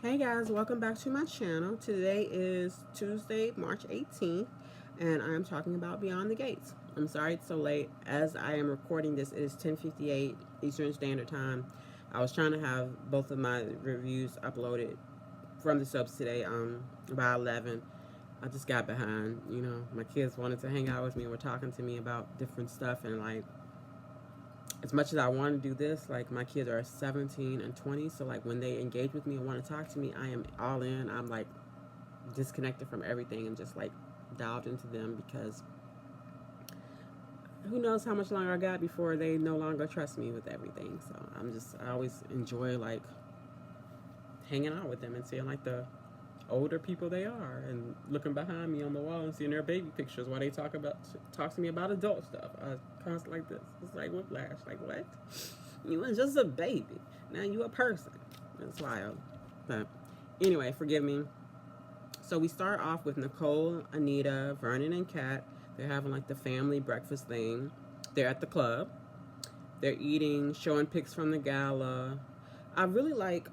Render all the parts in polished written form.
Hey guys, welcome back to my channel. Today is Tuesday, March 18th, and I'm talking about Beyond the Gates. I'm sorry it's so late. As I am recording this, it is 10:58 Eastern Standard Time. I was trying to have both of my reviews uploaded from the subs today by 11. I just got behind. My kids wanted to hang out with me and were talking to me about different stuff, and like as much as I want to do this, like my kids are 17 and 20, so like when they engage with me and want to talk to me, I am all in. I'm like disconnected from everything and just like dialed into them because who knows how much longer I got before they no longer trust me with everything. So I always enjoy like hanging out with them and seeing like the older people they are and looking behind me on the wall and seeing their baby pictures while they talk to me about adult stuff. I constantly like this. It's like whiplash. Like what? You was just a baby. Now you a person. It's wild. But anyway, forgive me. So we start off with Nicole, Anita, Vernon, and Kat. They're having like the family breakfast thing. They're at the club. They're eating, showing pics from the gala. I really like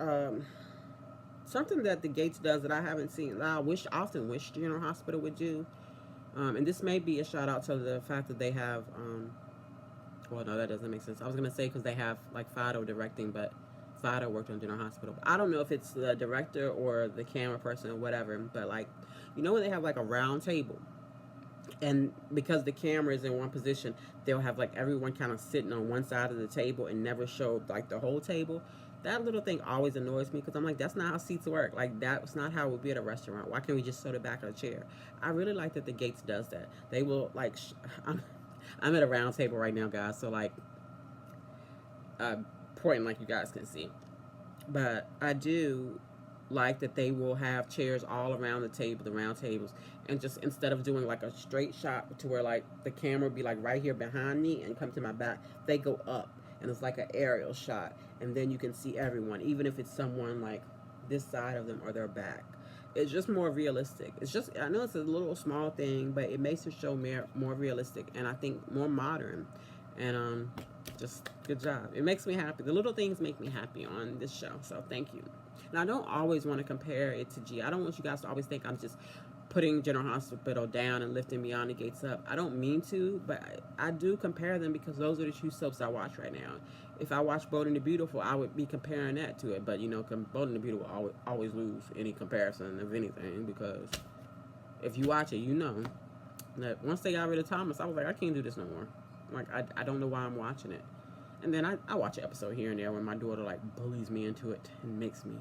something that the Gates does that I haven't seen. That I often wish General Hospital would do. And this may be a shout out to the fact that they have. Well, no, that doesn't make sense. I was gonna say because they have like Fido directing, but Fido worked on General Hospital. I don't know if it's the director or the camera person or whatever. But like, when they have like a round table, and because the camera is in one position, they'll have like everyone kind of sitting on one side of the table and never show like the whole table. That little thing always annoys me because I'm like, that's not how seats work. Like that's not how it would be at a restaurant. Why can't we just sit the back of the chair? I really like that the Gates does that. They will like, I'm at a round table right now, guys. So like, pointing like you guys can see, but I do like that they will have chairs all around the table, the round tables, and just instead of doing like a straight shot to where like the camera would be like right here behind me and come to my back, they go up and it's like an aerial shot, and then you can see everyone, even if it's someone like this side of them or their back. It's just more realistic. It's just, I know it's a little small thing, but it makes the show more realistic and I think more modern. And just good job. It makes me happy. The little things make me happy on this show. So thank you. And I don't always want to compare it to G. I don't want you guys to always think I'm just putting General Hospital down and lifting Beyond the Gates up. I don't mean to, but I do compare them because those are the two soaps I watch right now. If I watch Bold and the Beautiful, I would be comparing that to it. But Bold and the Beautiful always lose any comparison of anything because if you watch it, you know that once they got rid of Thomas, I was like, I can't do this no more. Like I don't know why I'm watching it. And then I watch an episode here and there when my daughter like bullies me into it and makes me.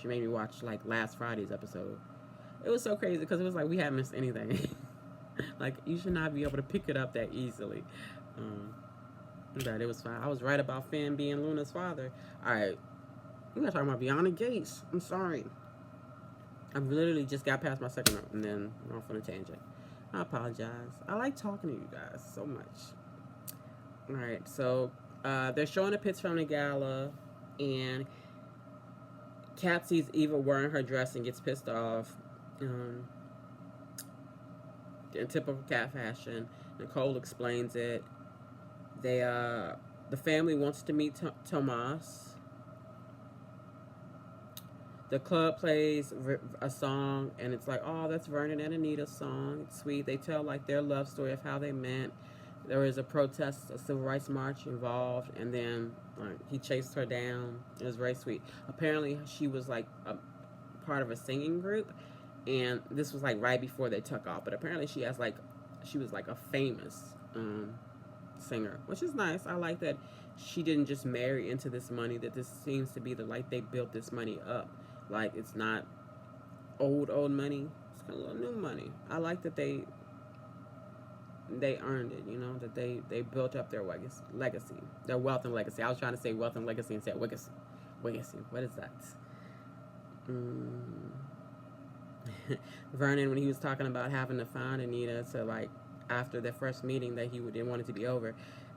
She made me watch like last Friday's episode. It was so crazy because it was like we hadn't missed anything. Like you should not be able to pick it up that easily. But it was fine. I was right about Finn being Luna's father. All right, we're not talking about Beyond the Gates. I'm sorry. I literally just got past my second note and then went off on a tangent. I apologize. I like talking to you guys so much. All right, so they're showing the pits from the gala, and Kat sees Eva wearing her dress and gets pissed off. In typical Kat fashion, Nicole explains it. The family wants to meet Tomas. The club plays a song, and it's like, oh, that's Vernon and Anita's song. It's sweet. They tell like their love story of how they met. There was a protest, a civil rights march involved, and then he chased her down. It was very sweet. Apparently, she was like a part of a singing group, and this was like right before they took off. But apparently, she was like a famous singer, which is nice. I like that she didn't just marry into this money. That this seems to be they built this money up. Like it's not old money. It's kind of a little new money. I like that they earned it, that they built up their legacy, their wealth and legacy. I was trying to say wealth and legacy and said legacy. Legacy. What is that? Vernon, when he was talking about having to find Anita to like after their first meeting that he didn't want it to be over,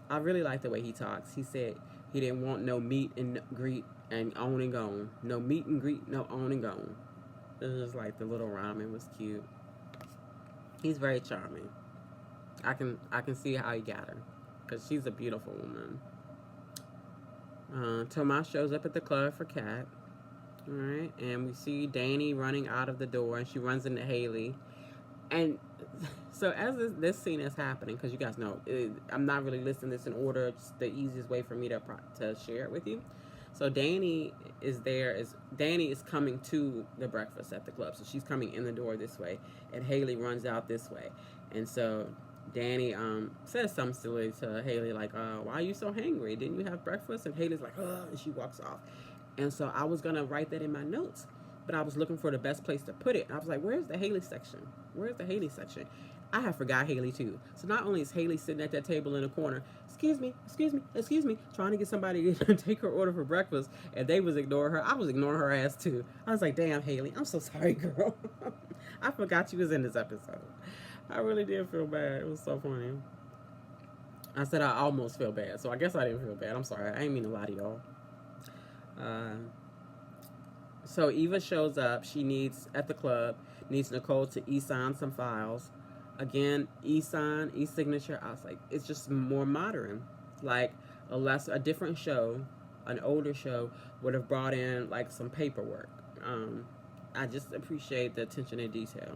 I really like the way he talks. He said he didn't want no meet and greet and on and gone. No meet and greet, no on and gone. It was like the little rhyming was cute. He's very charming. I can see how he got her, because she's a beautiful woman. Tomas shows up at the club for Kat. All right, and we see Danny running out of the door, and she runs into Haley. And so as this scene is happening, because you guys know I'm not really listing this in order. It's the easiest way for me to share it with you. So Danny is there. Danny is coming to the breakfast at the club. So she's coming in the door this way, and Haley runs out this way. And so Danny says something silly to Haley like, "Why are you so hangry? Didn't you have breakfast?" And Haley's like, "Oh," and she walks off. And so I was gonna write that in my notes, but I was looking for the best place to put it. I was like, "Where's the Haley section? Where's the Haley section?" I have forgot Haley too. So not only is Haley sitting at that table in the corner, excuse me, trying to get somebody to take her order for breakfast, and they was ignoring her. I was ignoring her ass too. I was like, damn, Haley, I'm so sorry, girl. I forgot you was in this episode. I really did feel bad. It was so funny. I said I almost feel bad, so I guess I didn't feel bad. I'm sorry. I ain't mean to lie to y'all. So Eva shows up. She at the club, needs Nicole to e-sign some files. Again, e-sign, e-signature. I was like, it's just more modern. Like a different show, an older show would have brought in like some paperwork. I just appreciate the attention to detail.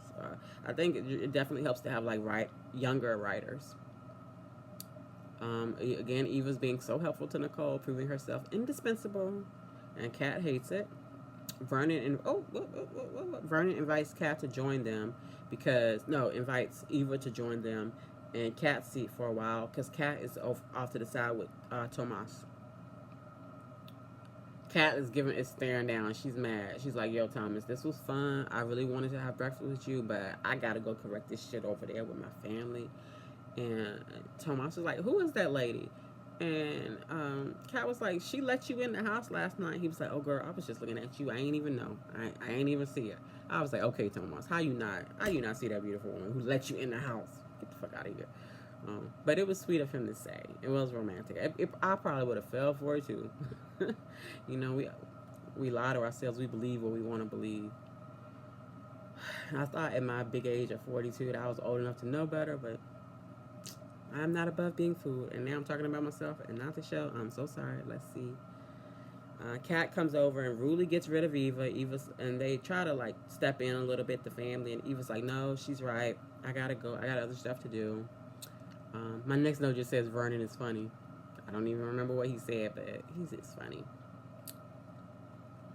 So, I think it definitely helps to have like younger writers. Again, Eva's being so helpful to Nicole, proving herself indispensable, and Kat hates it. Vernon invites Kat to join them invites Eva to join them in Kat's seat for a while because Kat is off to the side with Tomas. Kat is staring down. She's mad. She's like, "Yo, Thomas, this was fun. I really wanted to have breakfast with you, but I gotta go correct this shit over there with my family." And Tomas was like, "Who is that lady?" And Kat was like, "She let you in the house last night." He was like, "Oh, girl, I was just looking at you. I ain't even know. I ain't even see her." I was like, "Okay, Tomas, how you not see that beautiful woman who let you in the house? Get the fuck out of here." But it was sweet of him to say. It was romantic. I probably would have fell for it too. You know, we lie to ourselves. We believe what we want to believe. I thought at my big age of 42 that I was old enough to know better, but I'm not above being fooled. And now I'm talking about myself and not the show. I'm so sorry. Let's see. Kat comes over and Ruli gets rid of Eva. And they try to like step in a little bit, the family. And Eva's like, "No, she's right. I gotta go. I got other stuff to do." My next note just says Vernon is funny. I don't even remember what he said, but he's just funny.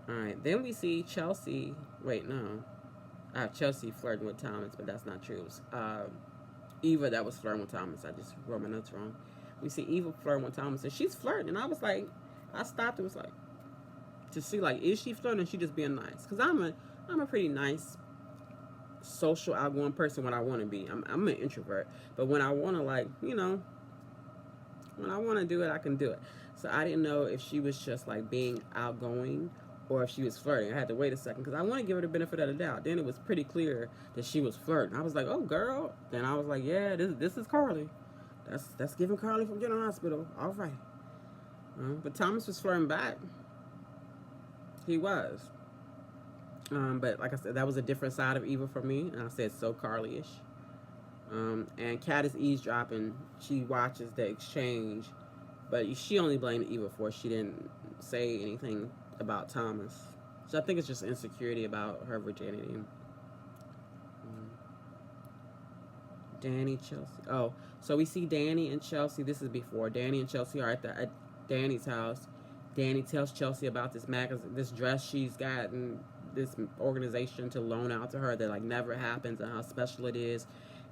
All right. Then we see Chelsea. Wait, no. Chelsea flirting with Thomas, but that's not true. It was, Eva that was flirting with Thomas. I just wrote my notes wrong. We see Eva flirting with Thomas, and she's flirting. And I was like, I stopped and was like, to see like, is she flirting or is she just being nice? Because I'm a pretty nice, social, outgoing person when I want to be. I'm an introvert, but when I want to when I want to do it, I can do it. So I didn't know if she was just like being outgoing or if she was flirting. I had to wait a second because I want to give her the benefit of the doubt. Then it was pretty clear that she was flirting. I was like, "Oh, girl." Then I was like, "Yeah, this is Carly. That's giving Carly from General Hospital. All right." But Thomas was flirting back. He was. But like I said, that was a different side of Eva for me. And I said so Carly-ish. And Kat is eavesdropping. She watches the exchange. But she only blamed Eva for it. She didn't say anything about Thomas. So I think it's just insecurity about her virginity. Danny, Chelsea. Oh, so we see Danny and Chelsea. This is before. Danny and Chelsea are at Danny's house. Danny tells Chelsea about this dress she's gotten this organization to loan out to her that like never happens and how special it is.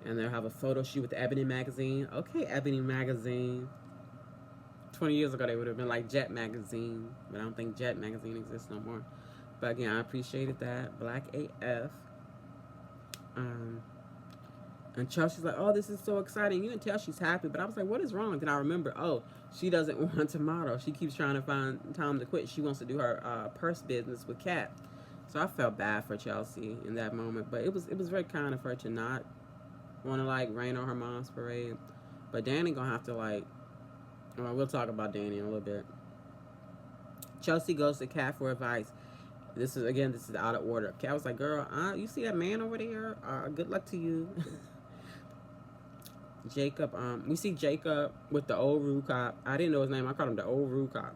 And they'll have a photo shoot with Ebony Magazine. Okay, Ebony Magazine. 20 years ago, they would have been like Jet Magazine. But I don't think Jet Magazine exists no more. But again, I appreciated that. Black AF. And Chelsea's like, "Oh, this is so exciting." You can tell she's happy. But I was like, what is wrong? Then I remember, oh, she doesn't want to model. She keeps trying to find time to quit. She wants to do her purse business with Kat. So I felt bad for Chelsea in that moment. But it was very kind of her to not want to like rain on her mom's parade. But Danny gonna have to like, well, we'll talk about Danny in a little bit. Chelsea goes to Kat for advice. This is out of order. Kat was like, "Girl, you see that man over there? Good luck to you." Jacob, we see Jacob with the old rude cop. I didn't know his name. I called him the old rude cop.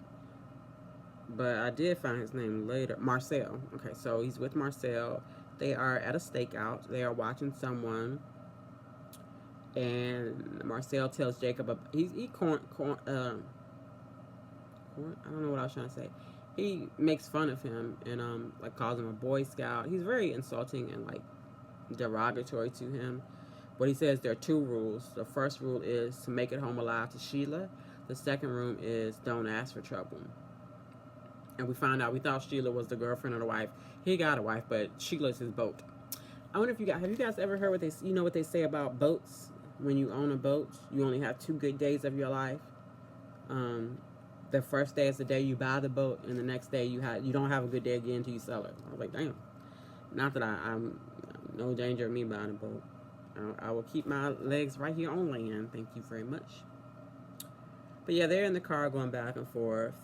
but I did find his name later. Marcel. Okay, so he's with Marcel. They are at a stakeout. They are watching someone, and Marcel tells Jacob, he I don't know what I was trying to say. He makes fun of him and like calls him a Boy Scout. He's very insulting and like derogatory to him. But he says there are two rules. The first rule is to make it home alive to Sheila. The second rule is don't ask for trouble. And we found out, we thought Sheila was the girlfriend or the wife. He got a wife, but Sheila's his boat. I wonder if have you guys ever heard what they say about boats? When you own a boat, you only have 2 good days of your life. The first day is the day you buy the boat, and the next day you don't have a good day again until you sell it. I was like, damn. Not that I'm no danger of me buying a boat. I will keep my legs right here on land. Thank you very much. But yeah, they're in the car going back and forth.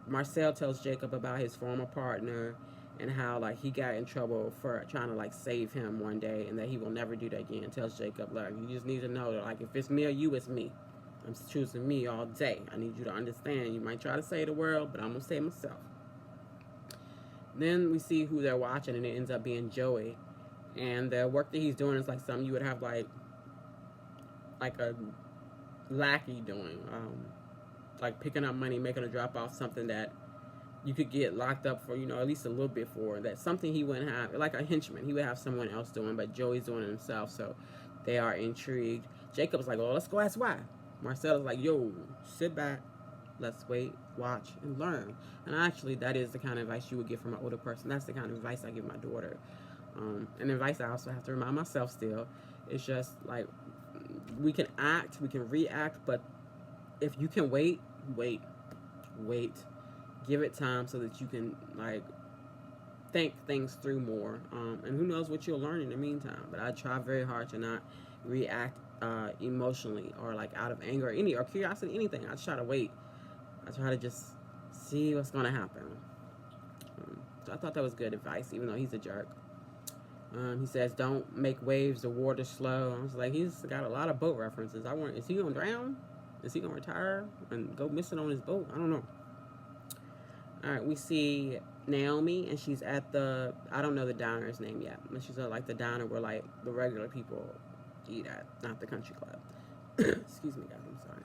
Marcel tells Jacob about his former partner and how like he got in trouble for trying to like save him one day, and that he will never do that again. Tells Jacob, like, you just need to know that like if it's me or you, it's me. I'm choosing me all day. I need you to understand. You might try to save the world, but I'm gonna save myself. Then we see who they're watching, and it ends up being Joey. And the work that he's doing is like something you would have like a lackey doing, like picking up money, making a drop off, something that you could get locked up for, at least a little bit for. That's something he wouldn't have, like a henchman. He would have someone else doing, but Joey's doing it himself, so they are intrigued. Jacob's like, well, let's go ask why. Marcel's like, yo, sit back, let's wait, watch, and learn. And actually, that is the kind of advice you would get from an older person. That's the kind of advice I give my daughter. And advice I also have to remind myself still. It's just like, we can act, we can react, but if you can wait. Give it time so that you can like think things through more. And who knows what you'll learn in the meantime. But I try very hard to not react emotionally or like out of anger or curiosity, anything. I try to wait. I try to just see what's going to happen. So I thought that was good advice, even though he's a jerk. He says, don't make waves, the water slow. I was like, he's got a lot of boat references. Is he going to drown? Is he going to retire and go missing on his boat? I don't know. All right, we see Naomi, and she's at I don't know the diner's name yet, but she's at like the diner where like the regular people eat at, not the country club. Excuse me, guys, I'm sorry.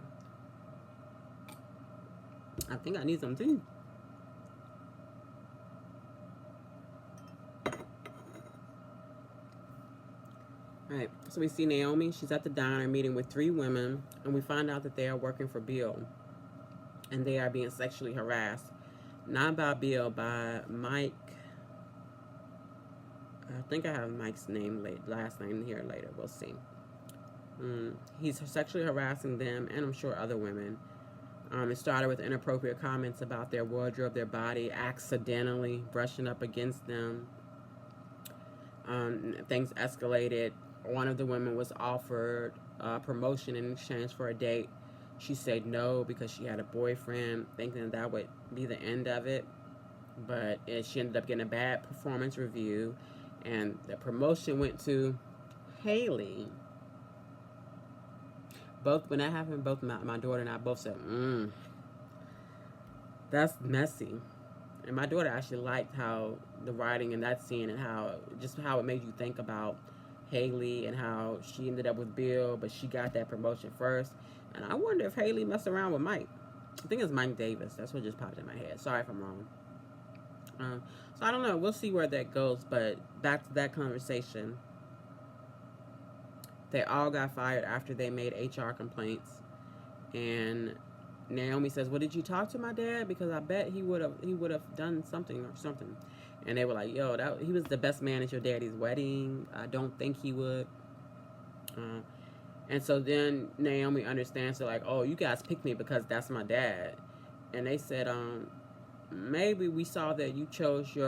I think I need some tea. Alright, so we see Naomi. She's at the diner meeting with 3 women, and we find out that they are working for Bill, and they are being sexually harassed. Not by Bill, by Mike. I think I have Mike's last name here later. We'll see. He's sexually harassing them, and I'm sure other women. It started with inappropriate comments about their wardrobe, their body, accidentally brushing up against them. Things escalated. One of the women was offered a promotion in exchange for a date. She said no because she had a boyfriend, thinking that would be the end of it. But she ended up getting a bad performance review, and the promotion went to Haley. When that happened, both my daughter and I both said, that's messy. And my daughter actually liked how the writing in that scene and how it made you think about Haley and how she ended up with Bill, but she got that promotion first. And I wonder if Haley messed around with Mike. I think it's Mike Davis. That's what just popped in my head. Sorry if I'm wrong. So I don't know. We'll see where that goes. But back to that conversation. They all got fired after they made HR complaints. And Naomi says, well, did you talk to my dad? Because I bet he would have done something. And they were like, yo, he was the best man at your daddy's wedding. I don't think he would. And so then Naomi understands, so like, oh, you guys picked me because that's my dad. And they said, maybe we saw that you chose you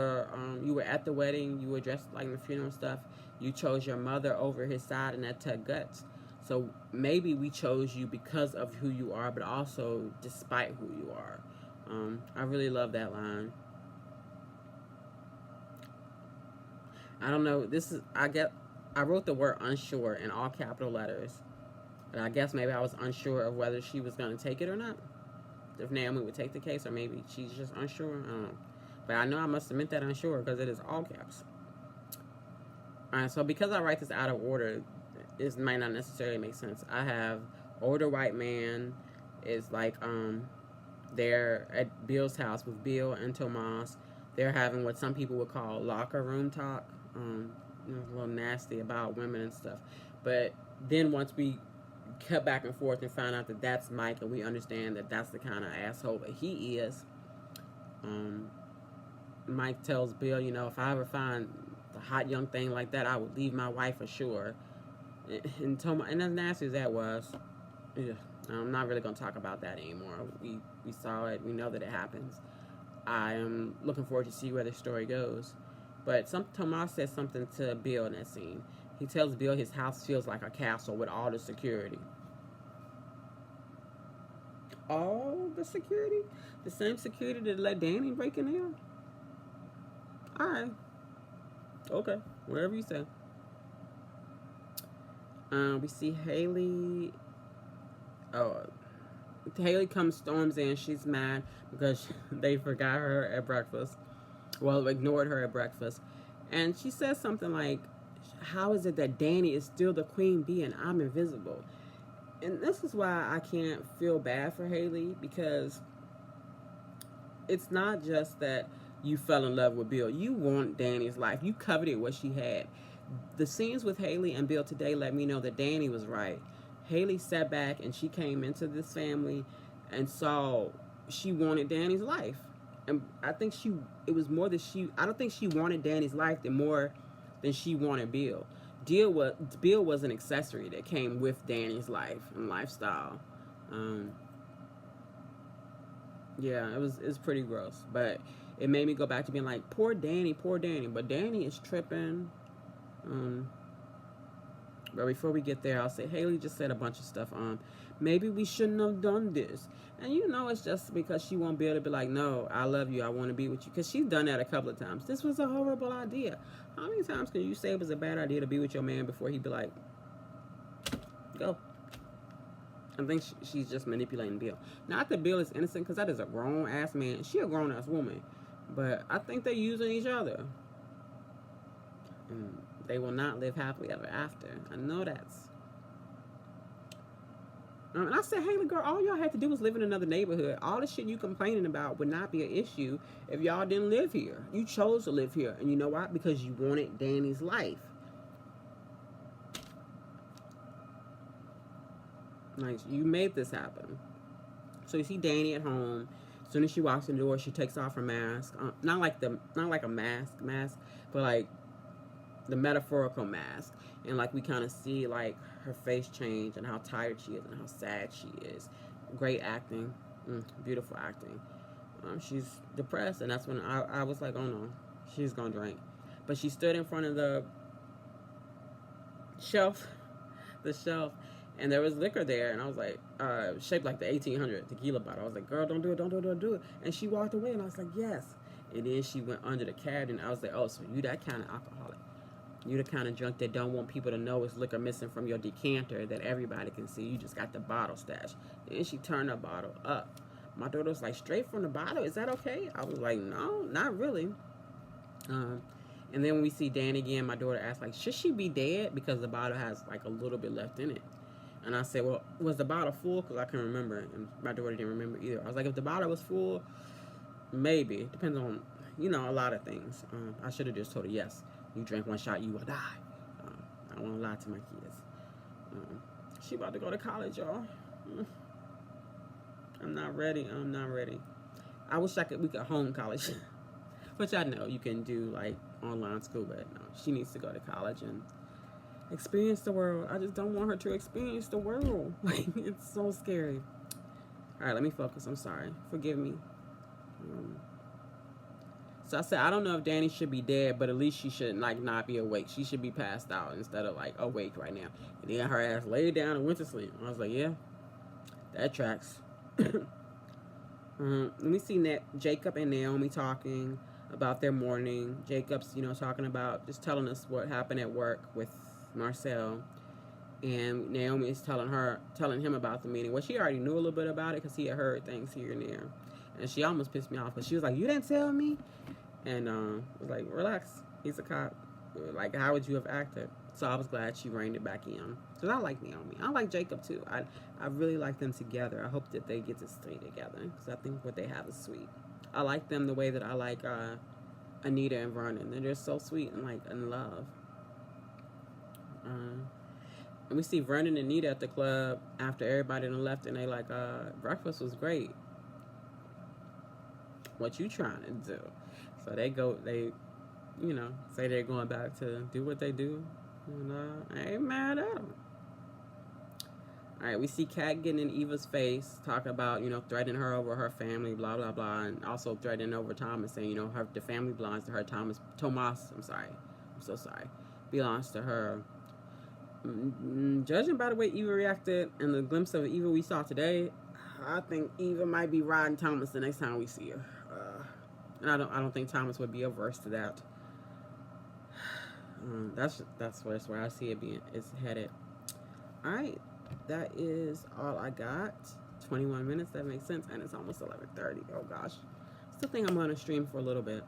were at the wedding, you were dressed like the funeral stuff. You chose your mother over his side, and that took guts. So maybe we chose you because of who you are, but also despite who you are. I really love that line. I don't know. I wrote the word unsure in all capital letters. But I guess maybe I was unsure of whether she was going to take it or not. if Naomi would take the case, or maybe she's just unsure. I don't know. But I know I must have meant that unsure because it is all caps. Alright, so because I write this out of order, this might not necessarily make sense. I have older white man is like they're at Bill's house with Bill and Tomas. They're having what some people would call locker room talk. A little nasty about women and stuff. But then once we cut back and forth and find out that that's Mike, and we understand that that's the kind of asshole that he is, Mike tells Bill, if I ever find a hot young thing like that, I would leave my wife for sure. And Tomas, and as nasty as that was, yeah, I'm not really going to talk about that anymore. We saw it. We know that it happens. I am looking forward to see where the story goes. But Tomas says something to Bill in that scene. He tells Bill his house feels like a castle with all the security. All the security? The same security that let Danny break in here? Alright. Okay. Whatever you say. We see Haley. Haley storms in. She's mad because they forgot her at breakfast. Well, ignored her at breakfast. And she says something like, how is it that Danny is still the queen bee and I'm invisible? And this is why I can't feel bad for Haley, because it's not just that you fell in love with Bill. You want Danny's life. You coveted what she had. The scenes with Haley and Bill today let me know that Danny was right. Haley sat back and she came into this family and saw she wanted Danny's life. And I think it was more that I don't think she wanted Danny's life more than she wanted Bill. Bill was an accessory that came with Danny's life and lifestyle. Yeah, it was pretty gross. But it made me go back to being like, poor Danny. But Danny is tripping. But before we get there, I'll say Haley just said a bunch of stuff. Maybe we shouldn't have done this. And it's just because she won't be able to be like, no, I love you, I want to be with you. Because she's done that a couple of times. This was a horrible idea. How many times can you say it was a bad idea to be with your man before he'd be like, go? I think she's just manipulating Bill. Not that Bill is innocent, because that is a grown-ass man. She a grown-ass woman. But I think they're using each other. And they will not live happily ever after. I know that's... And I said, Haley, girl, all y'all had to do was live in another neighborhood. All the shit you complaining about would not be an issue if y'all didn't live here. You chose to live here. And you know why? Because you wanted Danny's life. Like, you made this happen. So you see Danny at home. As soon as she walks in the door, she takes off her mask. Not like a mask, but like the metaphorical mask. And like we kind of see like her face change and how tired she is and how sad she is. Great acting. Beautiful acting. She's depressed, and that's when I was like, oh no, she's gonna drink. But she stood in front of the shelf, and there was liquor there, and I was like, shaped like the 1800 tequila bottle. I was like, girl, don't do it. And she walked away, and I was like, yes. And then she went under the cabinet, and I was like, oh, so you that kind of alcoholic. You the kind of drunk that don't want people to know it's liquor missing from your decanter that everybody can see. You just got the bottle stashed. Then she turned the bottle up. My daughter was like, straight from the bottle? Is that okay? I was like, no, not really. And then when we see Dan again, my daughter asked, like, should she be dead? Because the bottle has, like, a little bit left in it. And I said, well, was the bottle full? Because I couldn't remember. And my daughter didn't remember either. I was like, if the bottle was full, maybe. It depends on, a lot of things. I should have just told her, yes. You drink one shot, you will die. I don't want to lie to my kids. She about to go to college, y'all. I'm not ready. I wish we could home college. Which I know you can do, like, online school, but no. She needs to go to college and experience the world. I just don't want her to experience the world. Like, it's so scary. All right, let me focus. I'm sorry. Forgive me. So I said, I don't know if Danny should be dead, but at least she should, like, not be awake. She should be passed out instead of, like, awake right now. And then her ass laid down and went to sleep. I was like, yeah, that tracks. Let me see Jacob and Naomi talking about their morning. Jacob's, talking about, just telling us what happened at work with Marcel. And Naomi is telling him about the meeting. Well, she already knew a little bit about it because he had heard things here and there. And she almost pissed me off because she was like, "You didn't tell me." And was like, "Relax, he's a cop. Like, how would you have acted?" So I was glad she reined it back in. Because I like Naomi. I like Jacob too. I really like them together. I hope that they get to stay together because I think what they have is sweet. I like them the way that I like Anita and Vernon. They're just so sweet and like in love. And we see Vernon and Anita at the club after everybody done left, and they like, breakfast was great. What you trying to do? So they say they're going back to do what they do. And I ain't mad at them. All right, we see Kat getting in Eva's face, talking about, threatening her over her family, blah, blah, blah, and also threatening over Thomas, saying, the family belongs to her. Tomas, I'm so sorry, belongs to her. Judging by the way Eva reacted and the glimpse of Eva we saw today, I think Eva might be riding Thomas the next time we see her. And I don't think Thomas would be averse to that. That's where I see it's headed. All right, that is all I got. 21 minutes, that makes sense, and it's almost 11:30. Oh gosh, still think I'm gonna stream for a little bit.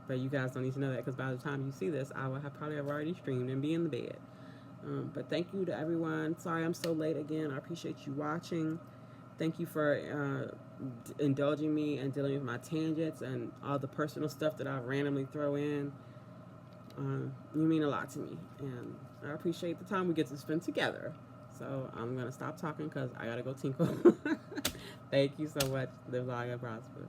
But you guys don't need to know that because by the time you see this, I will probably have already streamed and be in the bed. But thank you to everyone. Sorry I'm so late again. I appreciate you watching. Thank you for indulging me and dealing with my tangents and all the personal stuff that I randomly throw in. You mean a lot to me, and I appreciate the time we get to spend together. So I'm going to stop talking because I got to go tinkle. Thank you so much. Live long and prosper.